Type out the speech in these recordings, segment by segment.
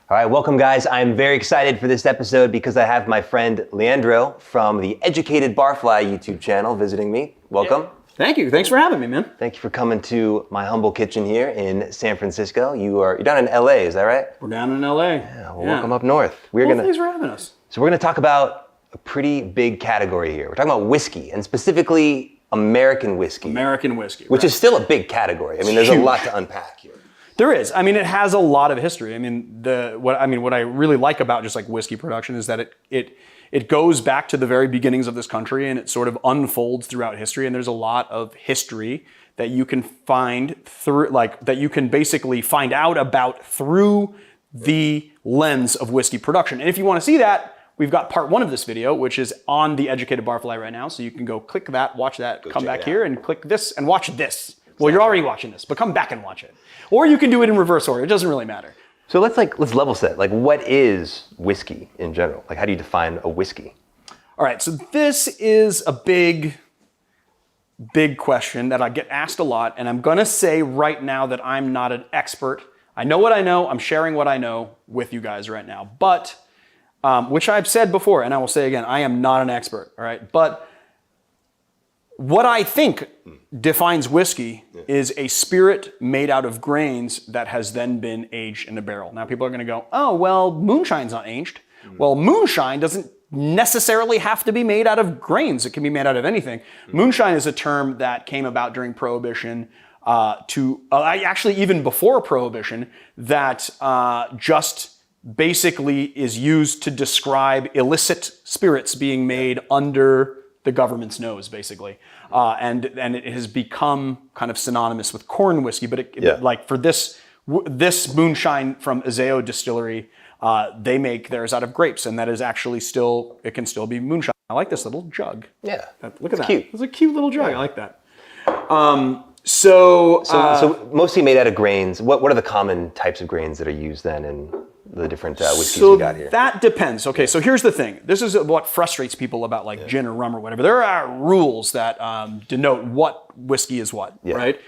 All right, welcome guys. I'm very excited for this episode because I have my friend Leandro from the Educated Barfly YouTube channel visiting me. Welcome. Yeah. Thank you. Thanks for having me, man. Thank you for coming to my humble kitchen here in San Francisco. You're down in LA, is that right? We're down in LA. Yeah, well, welcome up north. Thanks for having us. So we're gonna talk about a pretty big category here. We're talking about whiskey, and specifically American whiskey. American whiskey, which is still a big category. I mean, there's a lot to unpack here. There is. I mean, it has a lot of history. I mean, what I really like about just like whiskey production is that it goes back to the very beginnings of this country, and it sort of unfolds throughout history. And there's a lot of history that you can find through, like that you can basically find out about through the lens of whiskey production. And if you want to see that, we've got part 1 of this video, which is on the Educated Barfly right now. So you can go click that, watch that, come back here and click this and watch this. Well, you're already watching this, but come back and watch it. Or you can do it in reverse order. It doesn't really matter. So let's level set. Like, what is whiskey in general? Like, how do you define a whiskey? All right, so this is a big question that I get asked a lot, and I'm gonna say right now that I'm not an expert. I know what I know. I'm sharing what I know with you guys right now, but which I've said before, and I will say again, I am not an expert. All right, but what I think defines whiskey is a spirit made out of grains that has then been aged in a barrel. Now people are going to go, oh, well, moonshine's not aged. Well, moonshine doesn't necessarily have to be made out of grains. It can be made out of anything. Moonshine is a term that came about during Prohibition actually even before Prohibition, that just basically is used to describe illicit spirits being made under the government's nose, basically. And it has become kind of synonymous with corn whiskey, but like for this moonshine from Azeo Distillery, they make theirs out of grapes, and that is actually it can still be moonshine. I like this little jug. Yeah. Look at that. Cute. It's a cute little jug. I like that. So mostly made out of grains. What are the common types of grains that are used then in the different whiskeys we got here? That depends. Okay, so here's the thing. This is what frustrates people about like gin or rum or whatever. There are rules that denote what whiskey is what, right?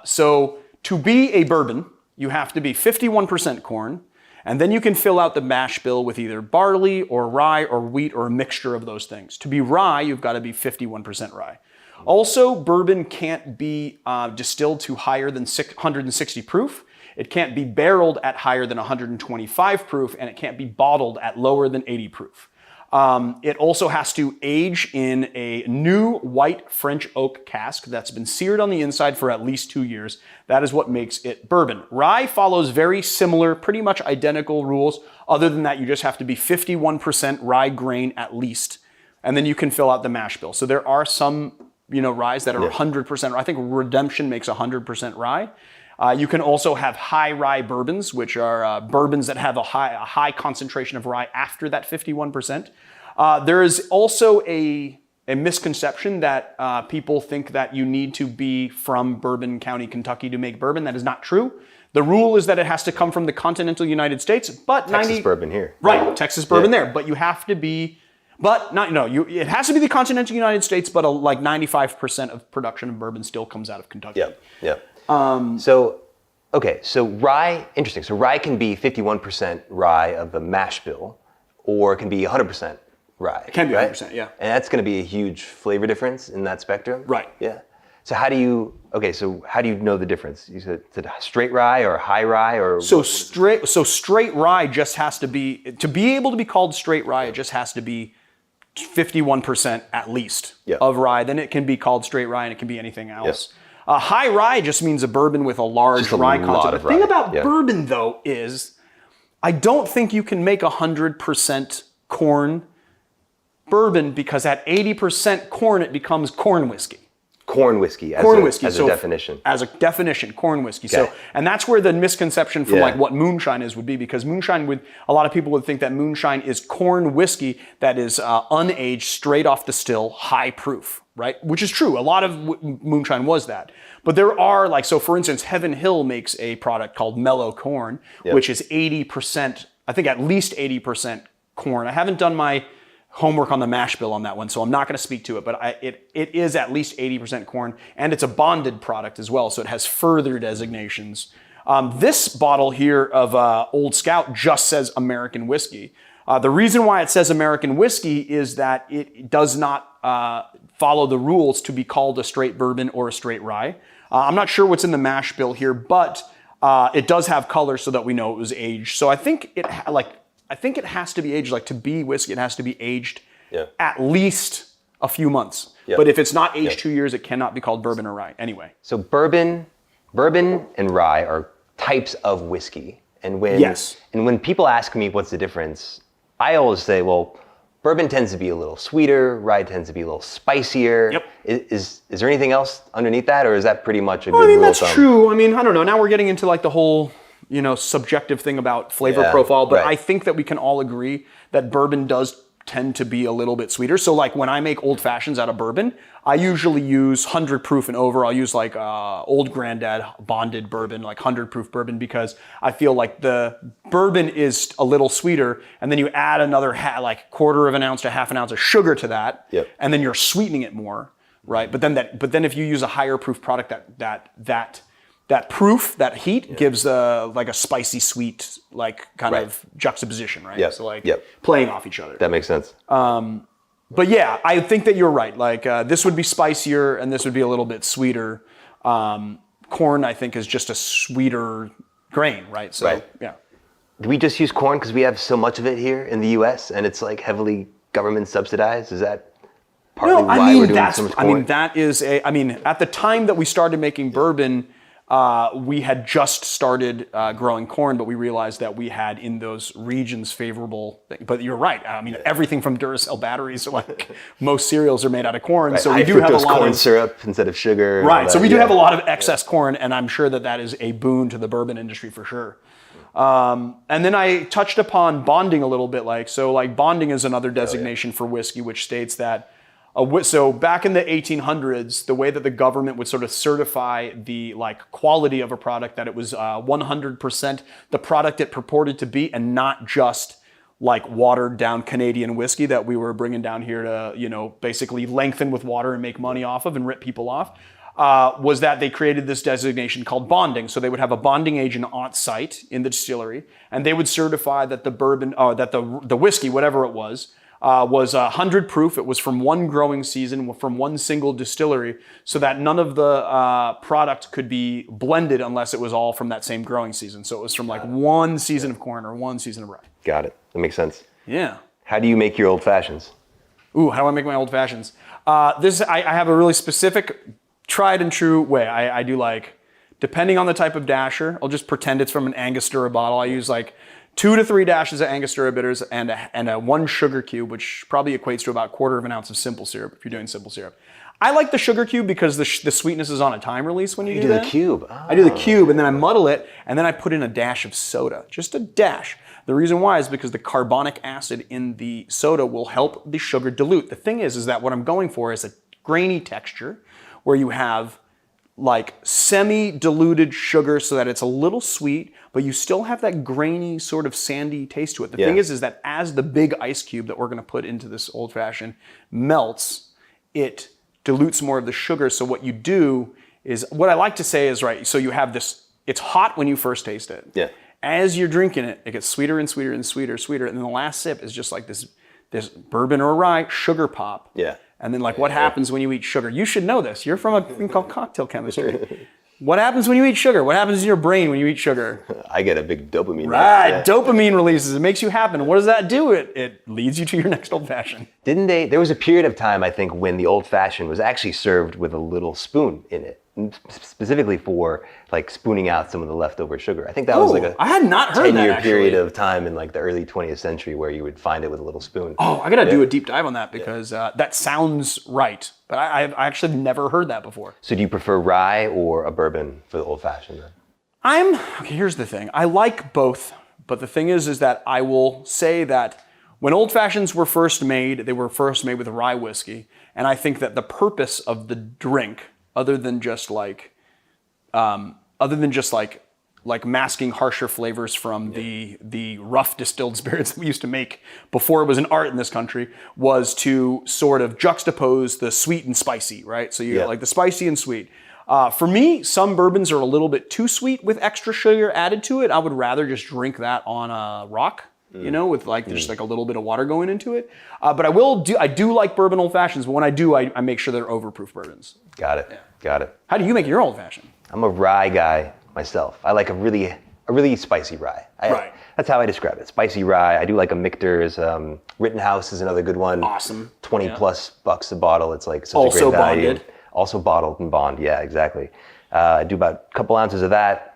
So to be a bourbon, you have to be 51% corn, and then you can fill out the mash bill with either barley or rye or wheat or a mixture of those things. To be rye, you've got to be 51% rye. Also, bourbon can't be distilled to higher than 160 proof. It can't be barreled at higher than 125 proof, and it can't be bottled at lower than 80 proof. It also has to age in a new white French oak cask that's been seared on the inside for at least 2 years. That is what makes it bourbon. Rye follows very similar, pretty much identical rules. Other than that, you just have to be 51% rye grain at least, and then you can fill out the mash bill. So there are some ryes that are 100% rye. I think Redemption makes 100% rye. You can also have high rye bourbons, which are bourbons that have a high concentration of rye after that 51%. There is also a misconception that people think that you need to be from Bourbon County, Kentucky to make bourbon. That is not true. The rule is that it has to come from the continental United States, but Texas bourbon here. Right, Texas bourbon there, but you have to be. It has to be the continental United States, but like 95% of production of bourbon still comes out of Kentucky. Yeah. So rye, interesting. So rye can be 51% rye of the mash bill, or it can be 100% rye. It can be right? 100%, yeah. And that's going to be a huge flavor difference in that spectrum? Right. Yeah. So how do you know the difference? You said straight rye or high rye or? So straight rye just has to be able to be called straight rye, it just has to be 51% at least of rye. Then it can be called straight rye, and it can be anything else. High rye just means a bourbon with a large rye content. The thing about bourbon, though, is I don't think you can make 100% corn bourbon, because at 80% corn, it becomes corn whiskey. Corn whiskey as a definition. As a definition, corn whiskey. Okay. So, and that's where the misconception from like what moonshine is would be, because moonshine a lot of people would think that moonshine is corn whiskey that is unaged, straight off the still, high proof, right? Which is true. A lot of moonshine was that. But there are so for instance, Heaven Hill makes a product called Mellow Corn, which is 80%, I think at least 80% corn. I haven't done my homework on the mash bill on that one, so I'm not going to speak to it, but it is at least 80% corn, and it's a bonded product as well, so it has further designations This bottle here of Old Scout just says American whiskey. The reason why it says American whiskey is that it does not follow the rules to be called a straight bourbon or a straight rye. I'm not sure what's in the mash bill here, but it does have color so that we know it was aged. So I think it has to be aged, like to be whiskey, it has to be aged at least a few months. But if it's not aged 2 years, it cannot be called bourbon or rye. Anyway. So bourbon and rye are types of whiskey. And when people ask me what's the difference, I always say, well, bourbon tends to be a little sweeter, rye tends to be a little spicier. Yep. Is there anything else underneath that, or is that pretty much a good rule of that's thumb? true. I mean, I don't know. Now we're getting into like the whole, subjective thing about flavor profile, but I think that we can all agree that bourbon does tend to be a little bit sweeter. So like when I make old fashions out of bourbon, I usually use 100 proof and over. I'll use like old granddad bonded bourbon, like 100 proof bourbon, because I feel like the bourbon is a little sweeter, and then you add another like quarter of an ounce to half an ounce of sugar to that, and then you're sweetening it more, right? But then if you use a higher proof product, that heat gives like a spicy sweet, like kind of juxtaposition, right? So like playing off each other. That makes sense. But yeah, I think that you're right. Like this would be spicier and this would be a little bit sweeter. Corn, I think, is just a sweeter grain, right? So yeah. Do we just use corn because we have so much of it here in the U.S. and it's like heavily government subsidized? Is that partly why we're doing so much corn? At the time that we started making bourbon, we had just started growing corn, but we realized that we had in those regions favorable. But you're right. I mean, everything from Duracell batteries, like most cereals, are made out of corn. So we do have a lot corn of syrup instead of sugar. Right. So we do have a lot of excess corn, and I'm sure that is a boon to the bourbon industry for sure. And then I touched upon bonding a little bit. Bonding is another designation for whiskey, which states that. So back in the 1800s, the way that the government would sort of certify the quality of a product, that it was 100% the product it purported to be, and not just like watered down Canadian whiskey that we were bringing down here to basically lengthen with water and make money off of and rip people off. Was that they created this designation called bonding. So they would have a bonding agent on site in the distillery, and they would certify that the bourbon, that the whiskey, whatever it was 100 proof. It was from one growing season, from one single distillery, so that none of the product could be blended unless it was all from that same growing season. So it was from one season of corn or one season of rye. Got it. That makes sense. Yeah. How do you make your old fashions? Ooh, how do I make my old fashions? I have a really specific, tried and true way. I do depending on the type of dasher, I'll just pretend it's from an Angostura bottle. I use 2 to 3 dashes of Angostura bitters and a 1 sugar cube, which probably equates to about 1/4 of an ounce of simple syrup if you're doing simple syrup. I like the sugar cube because the sweetness is on a time release when you do that. The cube. Oh. I do the cube, and then I muddle it, and then I put in a dash of soda, just a dash. The reason why is because the carbonic acid in the soda will help the sugar dilute. The thing is that what I'm going for is a grainy texture where you have semi-diluted sugar so that it's a little sweet, but you still have that grainy sort of sandy taste to it. The thing is that as the big ice cube that we're going to put into this old fashioned melts, it dilutes more of the sugar. So what you do is, what I like to say is, so you have this, it's hot when you first taste it. Yeah. As you're drinking it, it gets sweeter and sweeter and sweeter, and then the last sip is just like this bourbon or rye sugar pop. Yeah. And then what happens when you eat sugar? You should know this. You're from a thing called cocktail chemistry. What happens when you eat sugar? What happens in your brain when you eat sugar? I get a big dopamine. Right, dopamine releases. It makes you happy. What does that do? It leads you to your next old fashioned. There was a period of time, I think, when the old fashioned was actually served with a little spoon in it, specifically for spooning out some of the leftover sugar. I think that was I had not heard that 10-year period of time in the early 20th century where you would find it with a little spoon. Oh, I gotta do a deep dive on that because that sounds right. But I actually never heard that before. So do you prefer rye or a bourbon for the old fashioned then? Here's the thing. I like both, but the thing is that I will say that when old fashions were first made, they were first made with rye whiskey, and I think that the purpose of the drink, other than just masking harsher flavors from the rough distilled spirits that we used to make before it was an art in this country, was to sort of juxtapose the sweet and spicy, right? So you the spicy and sweet. For me, some bourbons are a little bit too sweet with extra sugar added to it. I would rather just drink that on a rock, with like just like a little bit of water going into it. But I do like bourbon old fashions, but when I do, I make sure they're overproof bourbons. Got it. Yeah. Got it. How do you make your old fashioned? I'm a rye guy myself. I like a really spicy rye. Right. That's how I describe it. Spicy rye. I do like a Michter's. Rittenhouse is another good one. Awesome. $20+ a bottle. It's like such also a great value. Bonded. Also bottled and bond. Yeah, exactly. I do about a couple ounces of that.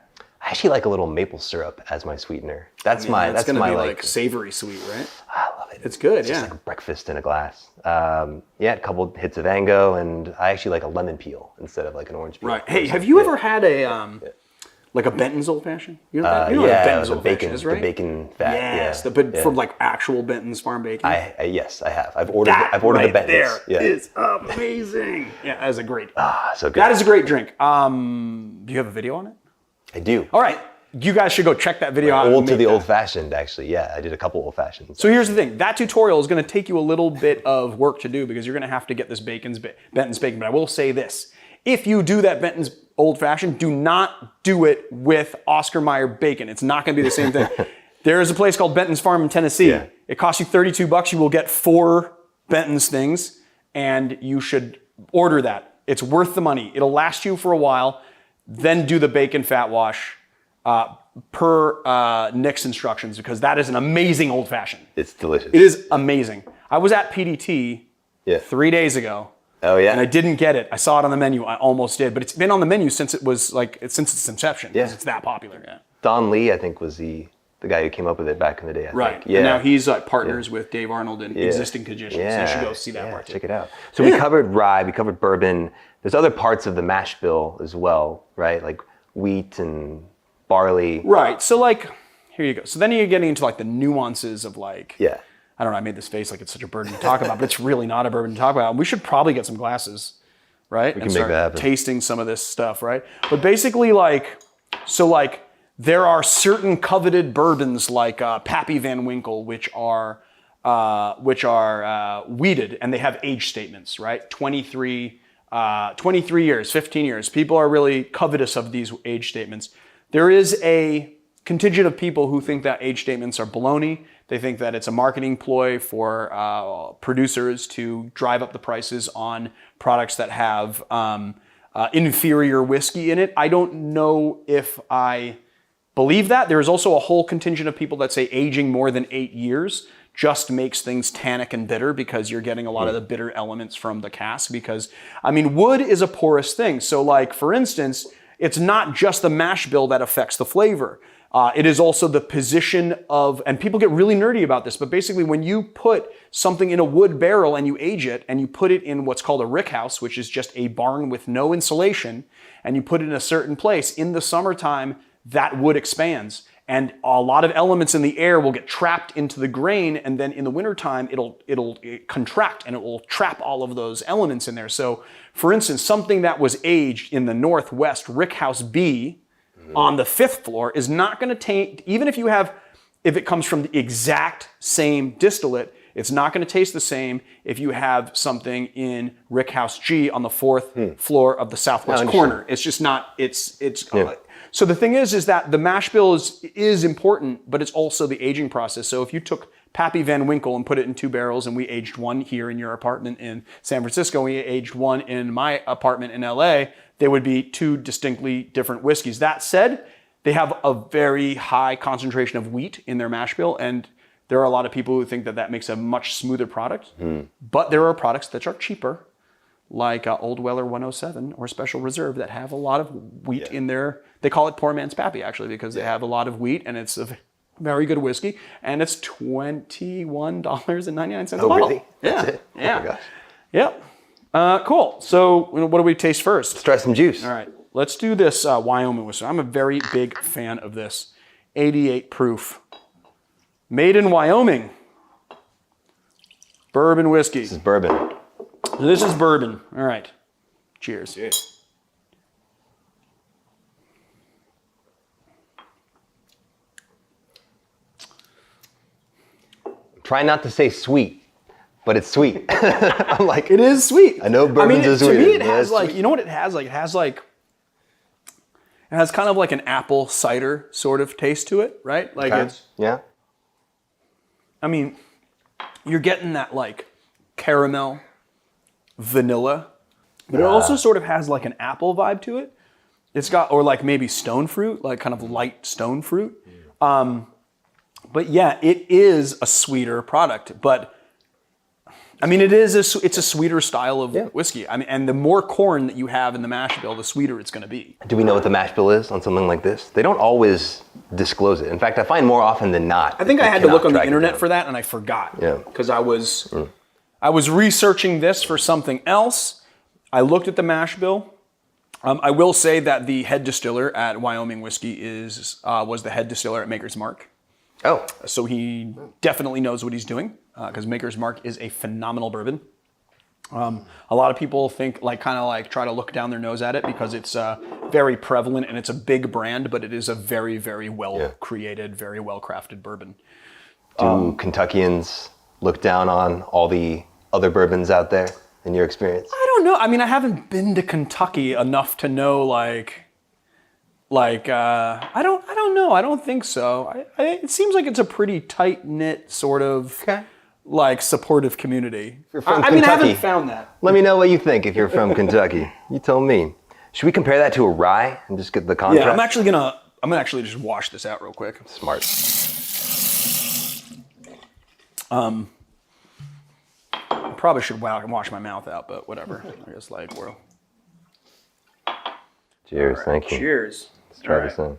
I actually like a little maple syrup as my sweetener. That's my like savory sweet, right? I love it. It's good. It's just like breakfast in a glass. A couple hits of Ango, and I actually like a lemon peel instead of like an orange peel. Right. Hey, have you ever had like a Benton's old fashioned? You know what a Benton's old fashioned is, right? The bacon fat. Yes, from like actual Benton's farm bacon. Yes, I have. I've ordered the Benton's. There is amazing. Yeah, that is a great. So good. That is a great drink. Do you have a video on it? I do. All right. You guys should go check that video out. Old to the old fashioned, actually. Yeah, I did a couple old fashions. So here's the thing. That tutorial is going to take you a little bit of work to do because you're going to have to get this Benton's bacon. But I will say this. If you do that Benton's old fashioned, do not do it with Oscar Mayer bacon. It's not going to be the same thing. There is a place called Benton's Farm in Tennessee. Yeah. It costs you $32. You will get 4 Benton's things, and you should order that. It's worth the money. It'll last you for a while. Then do the bacon fat wash per Nick's instructions because that is an amazing old fashioned. It's delicious. It is amazing. I was at PDT 3 days ago. Oh yeah. And I didn't get it. I saw it on the menu. I almost did, but it's been on the menu since since its inception. Yeah. It's that popular. Yeah. Don Lee, I think, was the guy who came up with it back in the day. I right. think. Yeah. And now he's partners with Dave Arnold in Existing Conditions. Yeah. So you should go see that part. Check it out. So we covered rye, we covered bourbon. There's other parts of the mash bill as well, right? Like wheat and barley. Right. So here you go. So then you're getting into the nuances of I don't know, I made this face like it's such a burden to talk about, but it's really not a burden to talk about. We should probably get some glasses, right? We can make that happen. Tasting some of this stuff, right? But basically there are certain coveted bourbons like Pappy Van Winkle, which are wheated and they have age statements, right? 23 years, 15 years. People are really covetous of these age statements. There is a contingent of people who think that age statements are baloney. They think that it's a marketing ploy for producers to drive up the prices on products that have inferior whiskey in it. I don't know if I believe that. There is also a whole contingent of people that say aging more than 8 years just makes things tannic and bitter because you're getting a lot of the bitter elements from the cask because, wood is a porous thing. So for instance, it's not just the mash bill that affects the flavor. It is also the position of, and people get really nerdy about this, but basically when you put something in a wood barrel and you age it and you put it in what's called a rick house, which is just a barn with no insulation, and you put it in a certain place, in the summertime, that wood expands. And a lot of elements in the air will get trapped into the grain, and then in the wintertime, it'll contract and it will trap all of those elements in there. So, for instance, something that was aged in the Northwest Rickhouse B on the 5th floor is not going to taint, even if it comes from the exact same distillate, it's not going to taste the same if you have something in Rickhouse G on the 4th floor of the southwest corner. It's just not, So the thing is that the mash bill is important, but it's also the aging process. So if you took Pappy Van Winkle and put it in 2 barrels and we aged one here in your apartment in San Francisco, and we aged one in my apartment in LA, they would be 2 distinctly different whiskeys. That said, they have a very high concentration of wheat in their mash bill, and there are a lot of people who think that makes a much smoother product. But there are products that are cheaper, like Old Weller 107 or Special Reserve, that have a lot of wheat in there. They call it poor man's Pappy, actually, because they have a lot of wheat, and it's a very good whiskey, and it's $21.99 a bottle. Really? Yeah. That's it? Yeah. Oh my gosh. Yep. Cool. So what do we taste first? Let's try some juice. All right. Let's do this Wyoming whiskey. I'm a very big fan of this. 88 proof. Made in Wyoming. Bourbon whiskey. This is bourbon. This is bourbon. All right. Cheers. Yeah. Try not to say sweet, but it's sweet. I'm like, it is sweet. I know bourbons are sweet. To me, it has you know what it has? It has It has kind of like an apple cider sort of taste to it, right? Like Yeah. I mean, you're getting that like caramel, vanilla, but it also sort of has like an apple vibe to it. It's got, or like maybe stone fruit, like kind of light stone fruit. But yeah, it is a sweeter product, but I mean, it's a sweeter style of whiskey. I mean, and the more corn that you have in the mash bill, the sweeter it's going to be. Do we know what the mash bill is on something like this? They don't always disclose it. In fact, I find more often than not. I think I had to look on the internet for that, and I forgot. Yeah. Because I was researching this for something else. I looked at the mash bill. I will say that the head distiller at Wyoming Whiskey was the head distiller at Maker's Mark. Oh. So he definitely knows what he's doing, because Maker's Mark is a phenomenal bourbon. A lot of people think try to look down their nose at it because it's very prevalent and it's a big brand, but it is a very, very well created, very well crafted bourbon. Do Kentuckians look down on all the other bourbons out there in your experience? I don't know. I mean, I haven't been to Kentucky enough to know I don't know. I don't think so. It seems like it's a pretty tight knit sort of supportive community. If you're from I Kentucky, mean, I haven't found that. Let me know what you think if you're from Kentucky. You tell me. Should we compare that to a rye and just get the contrast? Yeah, I'm gonna actually just wash this out real quick. Smart. I probably should wash my mouth out, but whatever. I guess we're. Cheers, thank you. Cheers. Let's try this in.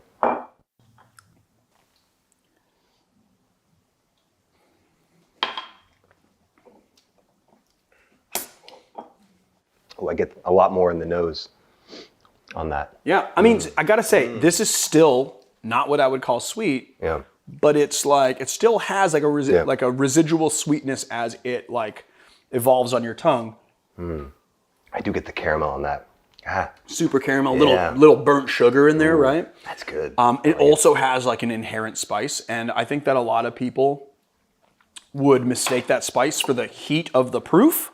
Oh, I get a lot more in the nose on that. Yeah, I mean, I gotta say, this is still not what I would call sweet. Yeah. But it's it still has a residual sweetness as it evolves on your tongue. I do get the caramel on that. Super caramel, little burnt sugar in there, right? That's good. It also has an inherent spice, and I think that a lot of people would mistake that spice for the heat of the proof.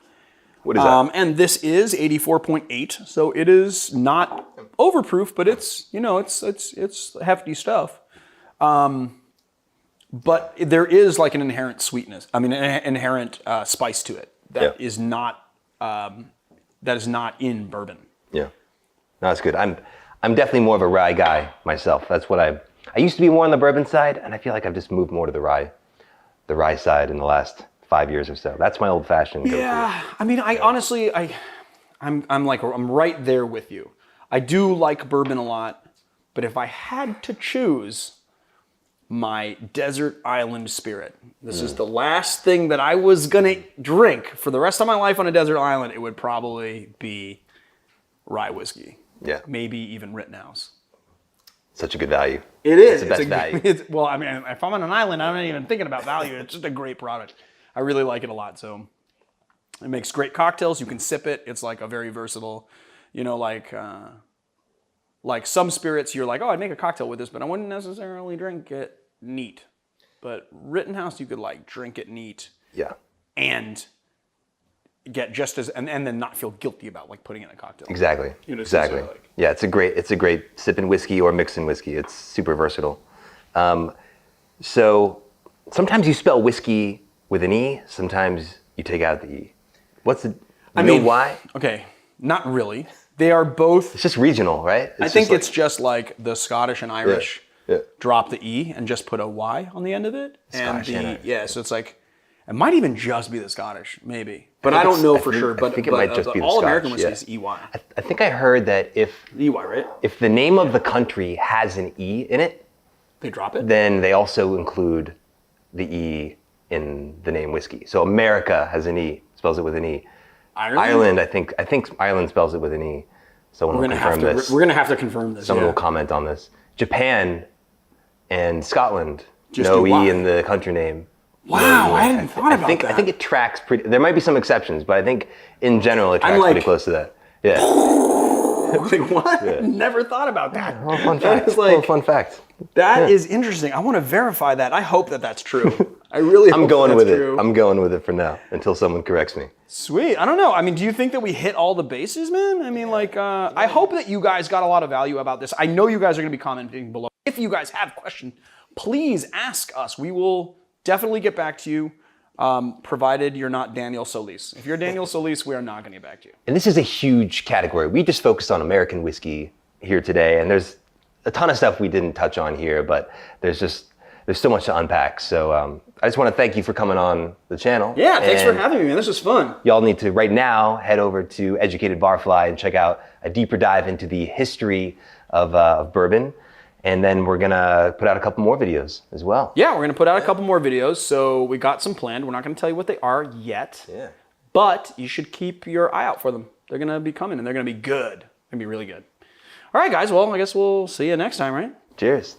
What is that? And this is 84.8, so it is not overproof, but it's it's hefty stuff. But there is an inherent sweetness. I mean, an inherent spice to it that is not in bourbon. Yeah, no, that's good. I'm definitely more of a rye guy myself. That's what I used to be more on the bourbon side, and I feel like I've just moved more to the rye side in the last 5 years or so. That's my old fashioned go-to. Yeah, I mean, I'm right there with you. I do like bourbon a lot, but if I had to choose my desert island spirit, this is the last thing that I was gonna drink for the rest of my life on a desert island, it would probably be rye whiskey. Yeah. Maybe even Rittenhouse. Such a good value. It is. It's the best value. Well, I mean, if I'm on an island, I'm not even thinking about value. It's just a great product. I really like it a lot. So it makes great cocktails. You can sip it. It's a very versatile, like some spirits, you're oh, I'd make a cocktail with this, but I wouldn't necessarily drink it neat. But Rittenhouse, you could drink it neat. Yeah. And get just as, and then not feel guilty about putting it in a cocktail. Exactly. Exactly. Yeah, it's a great sipping whiskey or mixing whiskey. It's super versatile. So sometimes you spell whiskey with an E, sometimes you take out the E. Why? Okay, not really. They are both. It's just regional, right? I think it's just the Scottish and Irish drop the E and just put a Y on the end of it. Scottish and Irish. Yeah, so it's it might even just be the Scottish, maybe. But I don't know for sure. But I think it might just be the all Scotch, American whiskey is EY. I think I heard that if EY, right? If the name of the country has an E in it, they drop it. Then they also include the E in the name whiskey. So America has an E, spells it with an E. Ireland, I think Ireland spells it with an E. Someone will confirm this. We're gonna have to confirm this. Someone will comment on this. Japan and Scotland, just no E in the country name. Wow, I hadn't thought about that. I think it tracks pretty. There might be some exceptions, but I think in general it tracks pretty close to that. Yeah. like what? Never thought about that. Oh, fun fact. Fun fact. That is interesting. I want to verify that. I hope that that's true. I really hope I'm going that's with true. it. I'm going with it for now until someone corrects me. Sweet. I don't know. I mean, do you think that we hit all the bases, man? I mean, like, I hope that you guys got a lot of value about this. I know you guys are going to be commenting below. If you guys have questions, please ask us. We will definitely get back to you, provided you're not Daniel Solis. If you're Daniel Solis, we are not going to get back to you. And this is a huge category. We just focused on American whiskey here today, and there's a ton of stuff we didn't touch on here, but there's so much to unpack. So I just want to thank you for coming on the channel. Yeah, thanks for having me, man. This was fun. Y'all need to, right now, head over to Educated Barfly and check out a deeper dive into the history of bourbon. And then we're going to put out a couple more videos as well. Yeah, we're going to put out a couple more videos. So we got some planned. We're not going to tell you what they are yet. Yeah. But you should keep your eye out for them. They're going to be coming, and they're going to be good. They're going to be really good. All right, guys. Well, I guess we'll see you next time, right? Cheers.